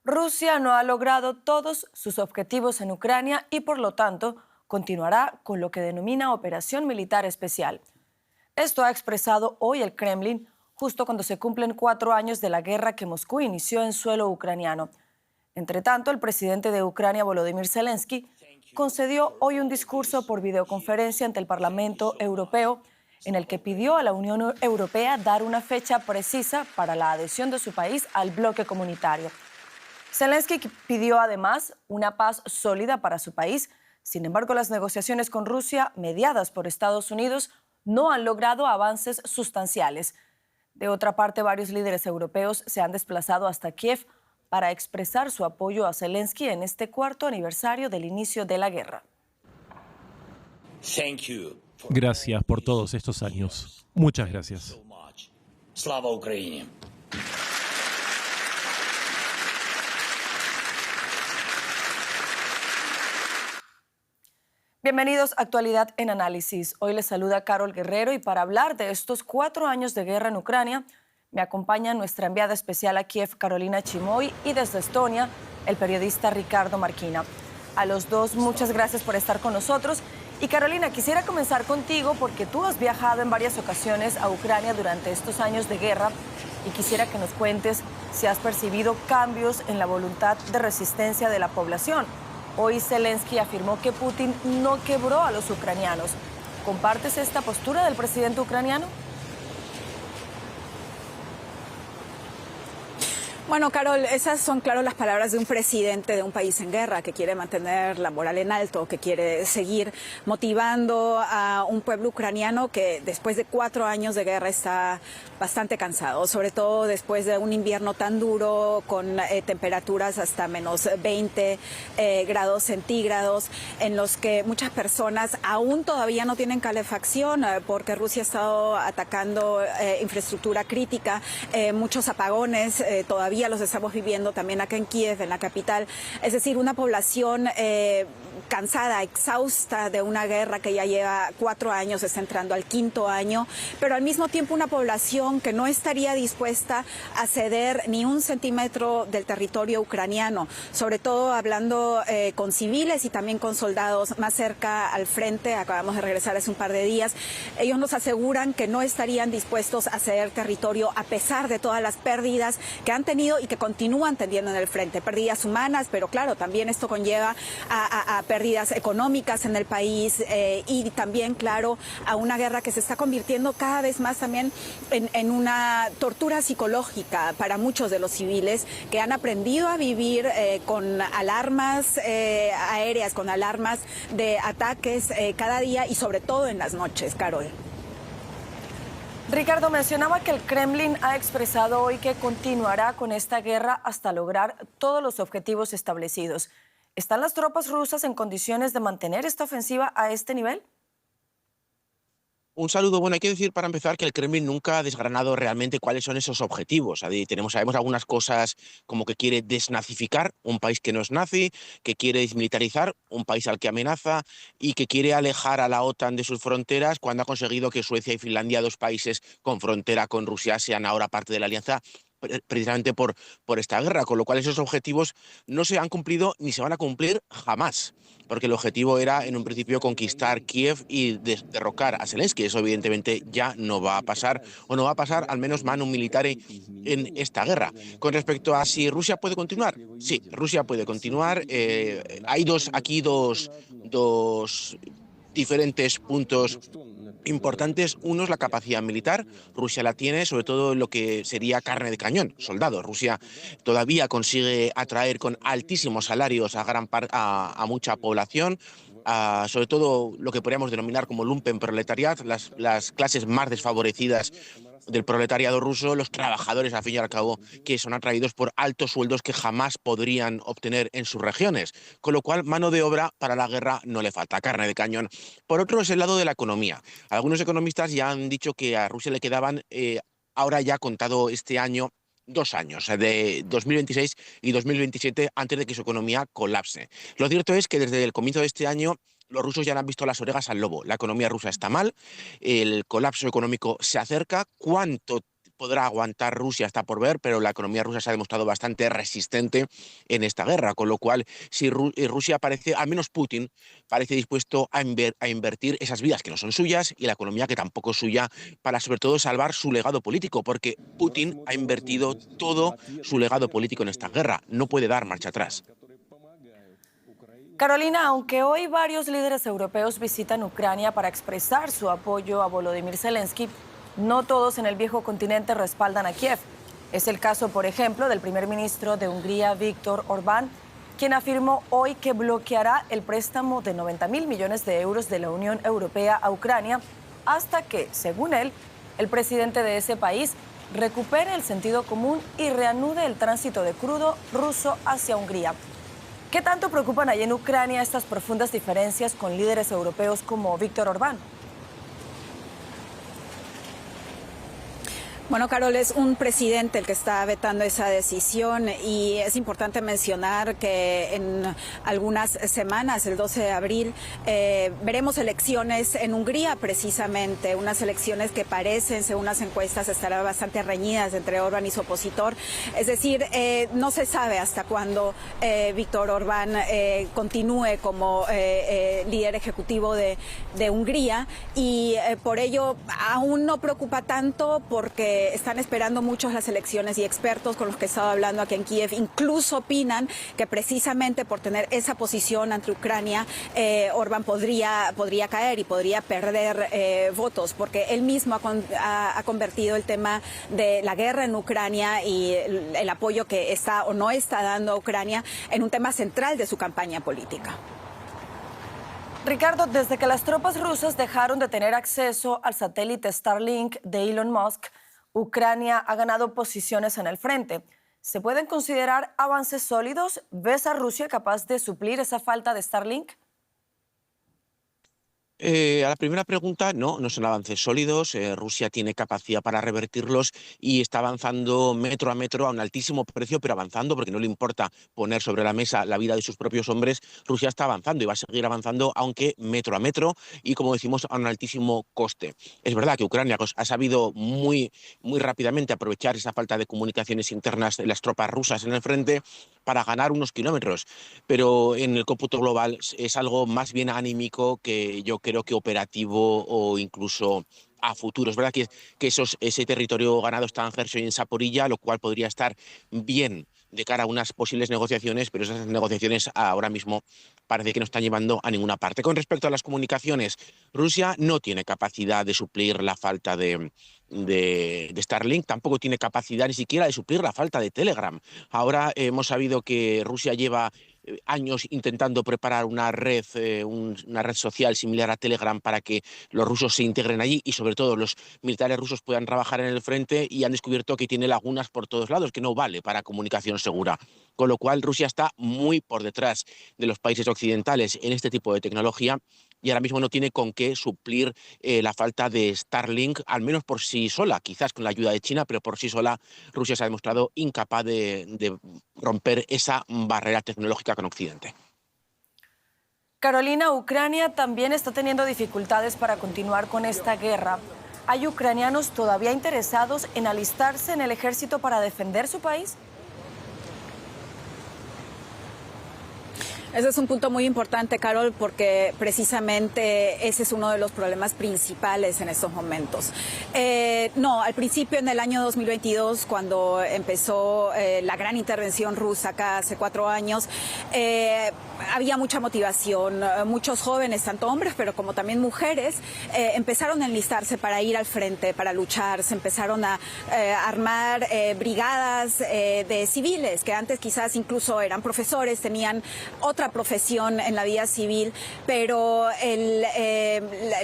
Rusia no ha logrado todos sus objetivos en Ucrania y por lo tanto continuará con lo que denomina Operación Militar Especial. Esto ha expresado hoy el Kremlin justo cuando se cumplen 4 años de la guerra que Moscú inició en suelo ucraniano. Entre tanto, el presidente de Ucrania, Volodymyr Zelensky, concedió hoy un discurso por videoconferencia ante el Parlamento Europeo en el que pidió a la Unión Europea dar una fecha precisa para la adhesión de su país al bloque comunitario. Zelensky pidió además una paz sólida para su país. Sin embargo, las negociaciones con Rusia, mediadas por Estados Unidos, no han logrado avances sustanciales. De otra parte, varios líderes europeos se han desplazado hasta Kiev para expresar su apoyo a Zelensky en este cuarto aniversario del inicio de la guerra. Gracias por todos estos años. Muchas gracias. Slava Ukraini. Bienvenidos a Actualidad en Análisis. Hoy les saluda Carol Guerrero y para hablar de estos 4 años de guerra en Ucrania, me acompaña nuestra enviada especial a Kiev, Carolina Chimoy, y desde Estonia, el periodista Ricardo Marquina. A los dos, muchas gracias por estar con nosotros. Y Carolina, quisiera comenzar contigo porque tú has viajado en varias ocasiones a Ucrania durante estos años de guerra y quisiera que nos cuentes si has percibido cambios en la voluntad de resistencia de la población. Hoy Zelensky afirmó que Putin no quebró a los ucranianos. ¿Compartes esta postura del presidente ucraniano? Bueno, Carol, esas son, claro, las palabras de un presidente de un país en guerra que quiere mantener la moral en alto, que quiere seguir motivando a un pueblo ucraniano que después de 4 años de guerra está bastante cansado, sobre todo después de un invierno tan duro con temperaturas hasta menos 20 grados centígrados, en los que muchas personas aún todavía no tienen calefacción porque Rusia ha estado atacando infraestructura crítica, muchos apagones todavía los estamos viviendo también acá en Kiev, en la capital. Es decir, una población cansada, exhausta de una guerra que ya lleva 4 años, está entrando al 5.º año, pero al mismo tiempo una población que no estaría dispuesta a ceder ni un centímetro del territorio ucraniano, sobre todo hablando con civiles y también con soldados más cerca al frente. Acabamos de regresar hace un par de días. Ellos nos aseguran que no estarían dispuestos a ceder territorio a pesar de todas las pérdidas que han tenido y que continúan teniendo en el frente, pérdidas humanas, pero claro, también esto conlleva a pérdidas económicas en el país y también, claro, a una guerra que se está convirtiendo cada vez más también en una tortura psicológica para muchos de los civiles que han aprendido a vivir con alarmas aéreas, con alarmas de ataques cada día y sobre todo en las noches, Carol. Ricardo, mencionaba que el Kremlin ha expresado hoy que continuará con esta guerra hasta lograr todos los objetivos establecidos. ¿Están las tropas rusas en condiciones de mantener esta ofensiva a este nivel? Un saludo. Bueno, hay que decir para empezar que el Kremlin nunca ha desgranado realmente cuáles son esos objetivos. Sabemos algunas cosas como que quiere desnazificar un país que no es nazi, que quiere desmilitarizar un país al que amenaza y que quiere alejar a la OTAN de sus fronteras cuando ha conseguido que Suecia y Finlandia, 2 países con frontera con Rusia, sean ahora parte de la alianza precisamente por esta guerra, con lo cual esos objetivos no se han cumplido ni se van a cumplir jamás, porque el objetivo era en un principio conquistar Kiev y derrocar a Zelensky. Eso evidentemente ya no va a pasar, o no va a pasar al menos manu militare en esta guerra. Con respecto a si Rusia puede continuar, sí, Rusia puede continuar. Hay dos diferentes puntos importantes. Uno es la capacidad militar. Rusia la tiene, sobre todo en lo que sería carne de cañón, soldados. Rusia todavía consigue atraer con altísimos salarios a mucha población, sobre todo lo que podríamos denominar como lumpenproletariat, las clases más desfavorecidas del proletariado ruso, los trabajadores, al fin y al cabo, que son atraídos por altos sueldos que jamás podrían obtener en sus regiones. Con lo cual, mano de obra para la guerra no le falta, carne de cañón. Por otro, es el lado de la economía. Algunos economistas ya han dicho que a Rusia le quedaban, ahora ya contado este año, 2 años, de 2026 y 2027, antes de que su economía colapse. Lo cierto es que desde el comienzo de este año los rusos ya han visto las orejas al lobo. La economía rusa está mal, el colapso económico se acerca. ¿Cuánto podrá aguantar Rusia está por ver, pero la economía rusa se ha demostrado bastante resistente en esta guerra, con lo cual si Rusia parece, al menos Putin, parece dispuesto a invertir esas vidas que no son suyas y la economía que tampoco es suya para sobre todo salvar su legado político, porque Putin ha invertido todo su legado político en esta guerra, no puede dar marcha atrás. Carolina, aunque hoy varios líderes europeos visitan Ucrania para expresar su apoyo a Volodymyr Zelensky, no todos en el viejo continente respaldan a Kiev. Es el caso, por ejemplo, del primer ministro de Hungría, Viktor Orbán, quien afirmó hoy que bloqueará el préstamo de 90.000 millones de euros de la Unión Europea a Ucrania hasta que, según él, el presidente de ese país recupere el sentido común y reanude el tránsito de crudo ruso hacia Hungría. ¿Qué tanto preocupan allí en Ucrania estas profundas diferencias con líderes europeos como Viktor Orbán? Bueno, Carol, es un presidente el que está vetando esa decisión y es importante mencionar que en algunas semanas, el 12 de abril, veremos elecciones en Hungría precisamente, unas elecciones que parecen, según las encuestas, estarán bastante reñidas entre Orbán y su opositor. Es decir, no se sabe hasta cuándo Viktor Orbán continúe como líder ejecutivo de Hungría y por ello aún no preocupa tanto porque están esperando muchos las elecciones y expertos con los que he estado hablando aquí en Kiev incluso opinan que precisamente por tener esa posición ante Ucrania, Orbán podría caer y podría perder votos, porque él mismo ha convertido el tema de la guerra en Ucrania y el apoyo que está o no está dando a Ucrania en un tema central de su campaña política. Ricardo, desde que las tropas rusas dejaron de tener acceso al satélite Starlink de Elon Musk, Ucrania ha ganado posiciones en el frente. ¿Se pueden considerar avances sólidos? ¿Ves a Rusia capaz de suplir esa falta de Starlink? A la primera pregunta, no son avances sólidos. Rusia tiene capacidad para revertirlos y está avanzando metro a metro a un altísimo precio, pero avanzando porque no le importa poner sobre la mesa la vida de sus propios hombres. Rusia está avanzando y va a seguir avanzando, aunque metro a metro y, como decimos, a un altísimo coste. Es verdad que Ucrania ha sabido muy rápidamente aprovechar esa falta de comunicaciones internas de las tropas rusas en el frente para ganar unos kilómetros, pero en el cómputo global es algo más bien anímico que yo creo que operativo o incluso a futuro. Es verdad que ese territorio ganado está en Gerson y en Zaporilla, lo cual podría estar bien de cara a unas posibles negociaciones, pero esas negociaciones ahora mismo parece que no están llevando a ninguna parte. Con respecto a las comunicaciones, Rusia no tiene capacidad de suplir la falta de Starlink, tampoco tiene capacidad ni siquiera de suplir la falta de Telegram. Ahora hemos sabido que Rusia lleva años intentando preparar una red social similar a Telegram para que los rusos se integren allí y sobre todo los militares rusos puedan trabajar en el frente, y han descubierto que tiene lagunas por todos lados, que no vale para comunicación segura. Con lo cual Rusia está muy por detrás de los países occidentales en este tipo de tecnología y ahora mismo no tiene con qué suplir la falta de Starlink, al menos por sí sola, quizás con la ayuda de China, pero por sí sola Rusia se ha demostrado incapaz de romper esa barrera tecnológica con Occidente. Carolina, Ucrania también está teniendo dificultades para continuar con esta guerra. ¿Hay ucranianos todavía interesados en alistarse en el ejército para defender su país? Ese es un punto muy importante, Carol, porque precisamente ese es uno de los problemas principales en estos momentos. No, al principio, en el año 2022, cuando empezó la gran intervención rusa acá hace 4 años, había mucha motivación. Muchos jóvenes, tanto hombres, pero como también mujeres, empezaron a enlistarse para ir al frente, para luchar. Se empezaron a armar brigadas de civiles, que antes quizás incluso eran profesores, tenían otra profesión en la vida civil, pero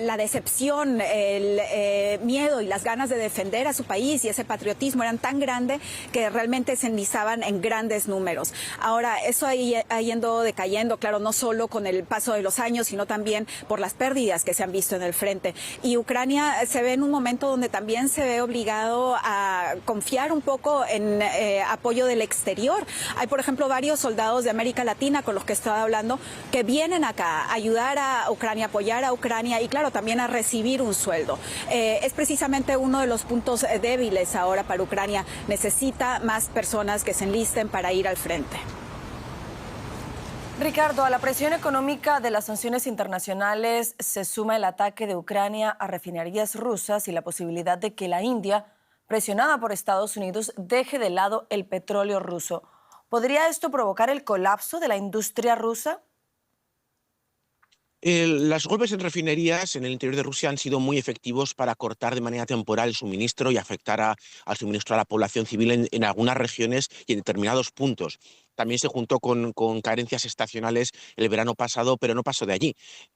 la decepción, el miedo y las ganas de defender a su país y ese patriotismo eran tan grandes que realmente se enlistaban en grandes números. Ahora, eso ha ido decayendo, claro, no solo con el paso de los años, sino también por las pérdidas que se han visto en el frente. Y Ucrania se ve en un momento donde también se ve obligado a confiar un poco en apoyo del exterior. Hay, por ejemplo, varios soldados de América Latina con los que está estaba hablando, que vienen acá a ayudar a Ucrania, apoyar a Ucrania y claro, también a recibir un sueldo. Es precisamente uno de los puntos débiles ahora para Ucrania. Necesita más personas que se enlisten para ir al frente. Ricardo, a la presión económica de las sanciones internacionales se suma el ataque de Ucrania a refinerías rusas y la posibilidad de que la India, presionada por Estados Unidos, deje de lado el petróleo ruso. ¿Podría esto provocar el colapso de la industria rusa? Los golpes en refinerías en el interior de Rusia han sido muy efectivos para cortar de manera temporal el suministro y afectar al suministro a la población civil en algunas regiones y en determinados puntos. También se juntó con carencias estacionales el verano pasado, pero no pasó de allí.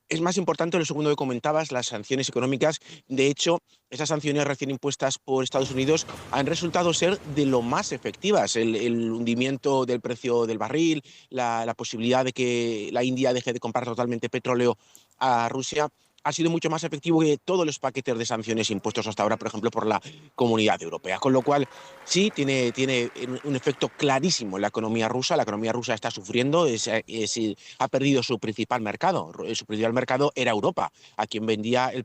Es más importante lo segundo que comentabas, las sanciones económicas. De hecho, esas sanciones recién impuestas por Estados Unidos han resultado ser de lo más efectivas. El hundimiento del precio del barril, la posibilidad de que la India deje de comprar totalmente petróleo a Rusia, ha sido mucho más efectivo que todos los paquetes de sanciones impuestos hasta ahora, por ejemplo, por la Comunidad Europea. Con lo cual, sí, tiene un efecto clarísimo en la economía rusa. La economía rusa está sufriendo, ha perdido su principal mercado. Su principal mercado era Europa, a quien vendía el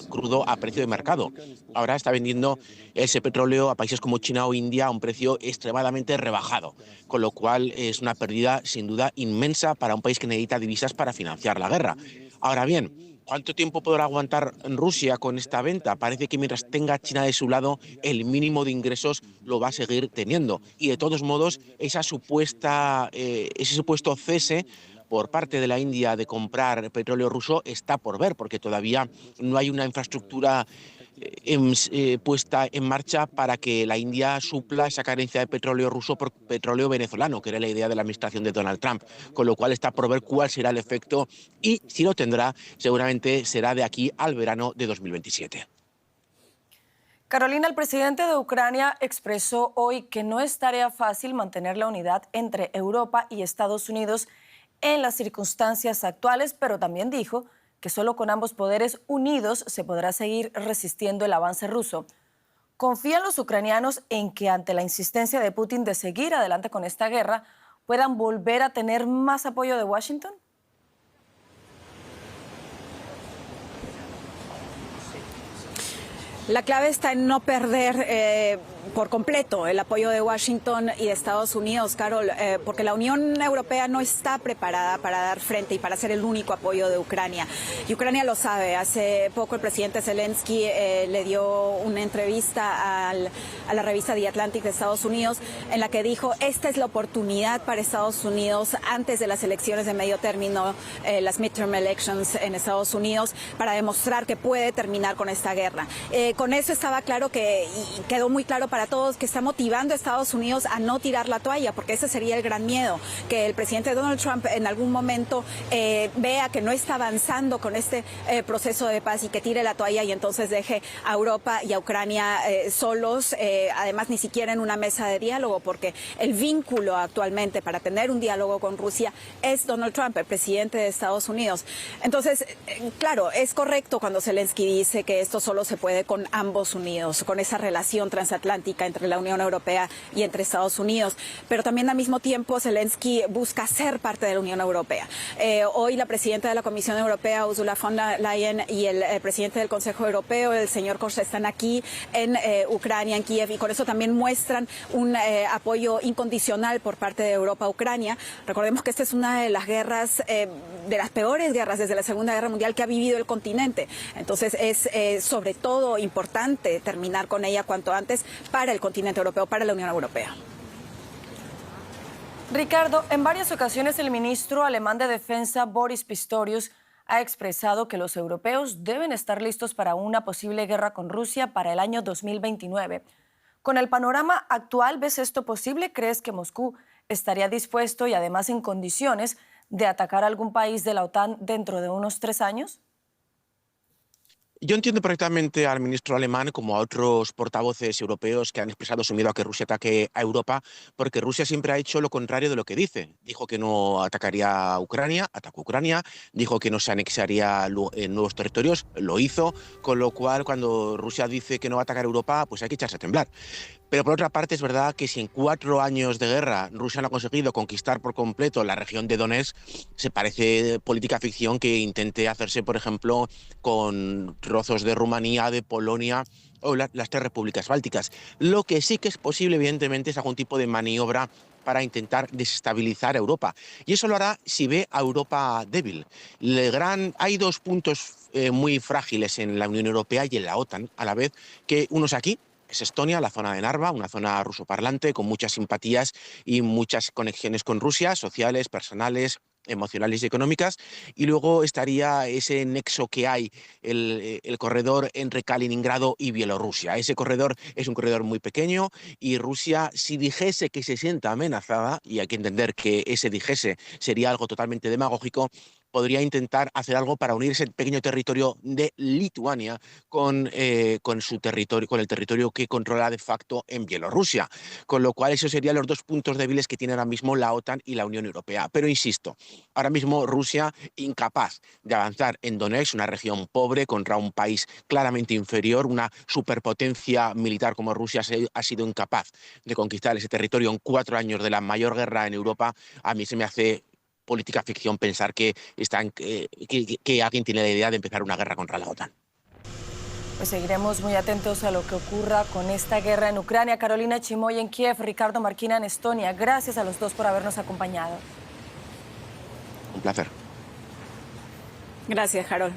crudo a precio de mercado. Ahora está vendiendo ese petróleo a países como China o India a un precio extremadamente rebajado. Con lo cual, es una pérdida, sin duda, inmensa para un país que necesita divisas para financiar la guerra. Ahora bien, ¿cuánto tiempo podrá aguantar Rusia con esta venta? Parece que mientras tenga China de su lado, el mínimo de ingresos lo va a seguir teniendo. Y de todos modos, ese supuesto cese por parte de la India de comprar petróleo ruso está por ver, porque todavía no hay una infraestructura puesta en marcha para que la India supla esa carencia de petróleo ruso por petróleo venezolano, que era la idea de la administración de Donald Trump, con lo cual está por ver cuál será el efecto y si lo tendrá, seguramente será de aquí al verano de 2027. Carolina, el presidente de Ucrania expresó hoy que no es tarea fácil mantener la unidad entre Europa y Estados Unidos en las circunstancias actuales, pero también dijo que solo con ambos poderes unidos se podrá seguir resistiendo el avance ruso. ¿Confían los ucranianos en que ante la insistencia de Putin de seguir adelante con esta guerra puedan volver a tener más apoyo de Washington? La clave está en no perder por completo el apoyo de Washington y de Estados Unidos, Carol, porque la Unión Europea no está preparada para dar frente y para ser el único apoyo de Ucrania. Y Ucrania lo sabe. Hace poco el presidente Zelensky le dio una entrevista a la revista The Atlantic de Estados Unidos en la que dijo, esta es la oportunidad para Estados Unidos antes de las elecciones de medio término, las midterm elections en Estados Unidos, para demostrar que puede terminar con esta guerra. Con eso estaba claro y quedó muy claro para todos que está motivando a Estados Unidos a no tirar la toalla, porque ese sería el gran miedo, que el presidente Donald Trump en algún momento vea que no está avanzando con este proceso de paz y que tire la toalla y entonces deje a Europa y a Ucrania solos, además ni siquiera en una mesa de diálogo, porque el vínculo actualmente para tener un diálogo con Rusia es Donald Trump, el presidente de Estados Unidos. Entonces, claro, es correcto cuando Zelensky dice que esto solo se puede con ambos unidos, con esa relación transatlántica entre la Unión Europea y entre Estados Unidos, pero también al mismo tiempo Zelensky busca ser parte de la Unión Europea. Hoy la presidenta de la Comisión Europea, Ursula von der Leyen, y el presidente del Consejo Europeo, el señor Costa, están aquí en Ucrania, en Kiev, y con eso también muestran un apoyo incondicional por parte de Europa a Ucrania. Recordemos que esta es una de las guerras, de las peores guerras desde la Segunda Guerra Mundial que ha vivido el continente. Entonces es sobre todo importante terminar con ella cuanto antes para el continente europeo, para la Unión Europea. Ricardo, en varias ocasiones el ministro alemán de Defensa, Boris Pistorius, ha expresado que los europeos deben estar listos para una posible guerra con Rusia para el año 2029. Con el panorama actual, ¿ves esto posible? ¿Crees que Moscú estaría dispuesto y además en condiciones de atacar a algún país de la OTAN dentro de unos 3 años? Yo entiendo perfectamente al ministro alemán como a otros portavoces europeos que han expresado su miedo a que Rusia ataque a Europa, porque Rusia siempre ha hecho lo contrario de lo que dice. Dijo que no atacaría a Ucrania, atacó a Ucrania, dijo que no se anexaría en nuevos territorios, lo hizo, con lo cual cuando Rusia dice que no va a atacar a Europa, pues hay que echarse a temblar. Pero por otra parte es verdad que si en 4 años de guerra Rusia no ha conseguido conquistar por completo la región de Donetsk, se parece política ficción que intente hacerse, por ejemplo, con trozos de Rumanía, de Polonia o las 3 repúblicas bálticas. Lo que sí que es posible, evidentemente, es algún tipo de maniobra para intentar desestabilizar a Europa. Y eso lo hará si ve a Europa débil. Hay 2 puntos muy frágiles en la Unión Europea y en la OTAN, a la vez, que uno es aquí, es Estonia, la zona de Narva, una zona rusoparlante con muchas simpatías y muchas conexiones con Rusia, sociales, personales, emocionales y económicas. Y luego estaría ese nexo que hay, el corredor entre Kaliningrado y Bielorrusia. Ese corredor es un corredor muy pequeño y Rusia, si dijese que se sienta amenazada, y hay que entender que ese dijese sería algo totalmente demagógico, podría intentar hacer algo para unir ese pequeño territorio de Lituania con su territorio, con el territorio que controla de facto en Bielorrusia. Con lo cual, esos serían los 2 puntos débiles que tiene ahora mismo la OTAN y la Unión Europea. Pero insisto, ahora mismo Rusia incapaz de avanzar en Donetsk, una región pobre contra un país claramente inferior, una superpotencia militar como Rusia ha sido incapaz de conquistar ese territorio en 4 años de la mayor guerra en Europa. A mí se me hace política ficción pensar que alguien tiene la idea de empezar una guerra contra la OTAN. Pues seguiremos muy atentos a lo que ocurra con esta guerra en Ucrania. Carolina Chimoy en Kiev, Ricardo Marquina en Estonia. Gracias a los dos por habernos acompañado. Un placer. Gracias, Carol.